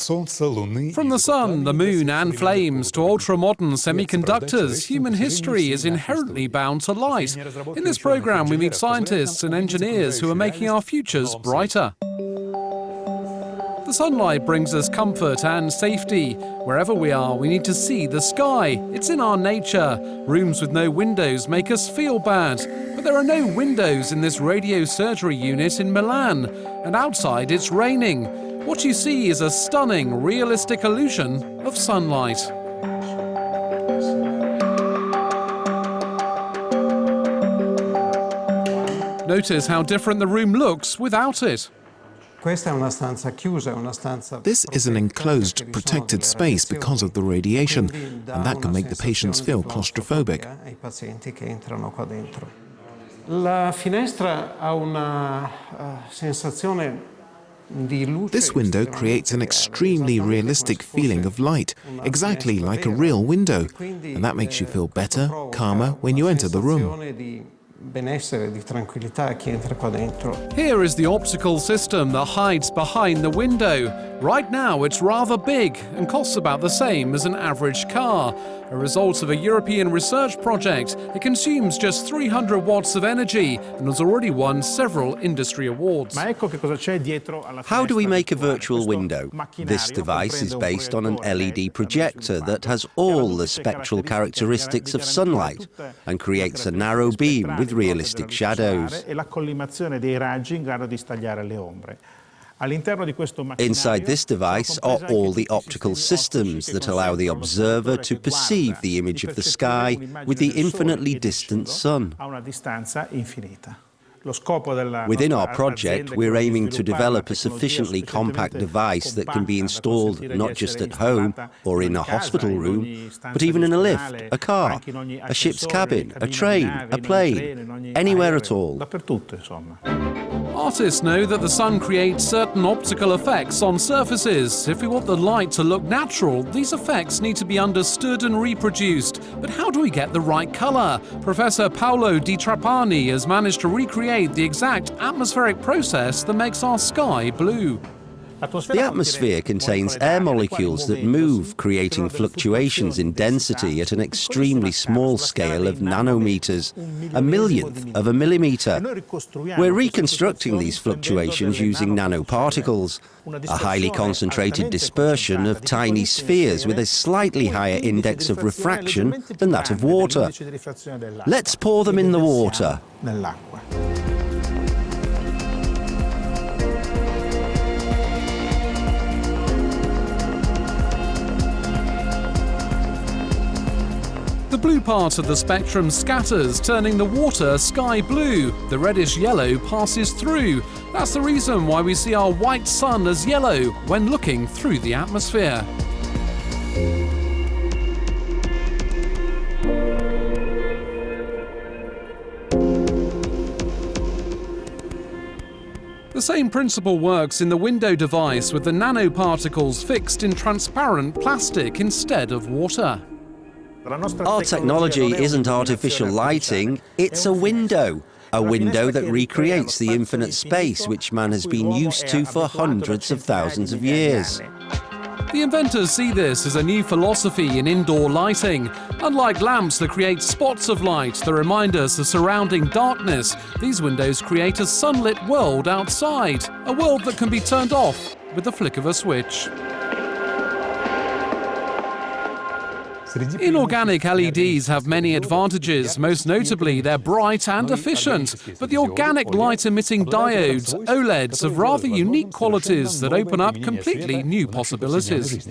From the sun, the moon and flames to ultra-modern semiconductors, human history is inherently bound to light. In this program, we meet scientists and engineers who are making our futures brighter. The sunlight brings us comfort and safety. Wherever we are, we need to see the sky. It's in our nature. Rooms with no windows make us feel bad. But there are no windows in this radiosurgery unit in Milan. And outside, it's raining. What you see is a stunning, realistic illusion of sunlight. Notice how different the room looks without it. This is an enclosed, protected space because of the radiation, and that can make the patients feel claustrophobic. This window creates an extremely realistic feeling of light, exactly like a real window, and that makes you feel better, calmer when you enter the room. Here is the optical system that hides behind the window. Right now it's rather big and costs about the same as an average car. A result of a European research project, it consumes just 300 watts of energy and has already won several industry awards. How do we make a virtual window? This device is based on an LED projector that has all the spectral characteristics of sunlight and creates a narrow beam with realistic shadows. Inside this device are all the optical systems that allow the observer to perceive the image of the sky with the infinitely distant sun. Within our project, we're aiming to develop a sufficiently compact device that can be installed not just at home or in a hospital room, but even in a lift, a car, a ship's cabin, a train, a plane, anywhere at all. Artists know that the sun creates certain optical effects on surfaces. If we want the light to look natural, these effects need to be understood and reproduced. But how do we get the right color? Professor Paolo Di Trapani has managed to recreate the exact atmospheric process that makes our sky blue. The atmosphere contains air molecules that move, creating fluctuations in density at an extremely small scale of nanometers, a millionth of a millimeter. We're reconstructing these fluctuations using nanoparticles, a highly concentrated dispersion of tiny spheres with a slightly higher index of refraction than that of water. Let's pour them in the water. The blue part of the spectrum scatters, turning the water sky blue. The reddish yellow passes through. That's the reason why we see our white sun as yellow when looking through the atmosphere. The same principle works in the window device with the nanoparticles fixed in transparent plastic instead of water. Our technology isn't artificial lighting, it's a window that recreates the infinite space which man has been used to for hundreds of thousands of years. The inventors see this as a new philosophy in indoor lighting. Unlike lamps that create spots of light that remind us of surrounding darkness, these windows create a sunlit world outside, a world that can be turned off with the flick of a switch. Inorganic LEDs have many advantages, most notably they're bright and efficient. But the organic light-emitting diodes, OLEDs, have rather unique qualities that open up completely new possibilities.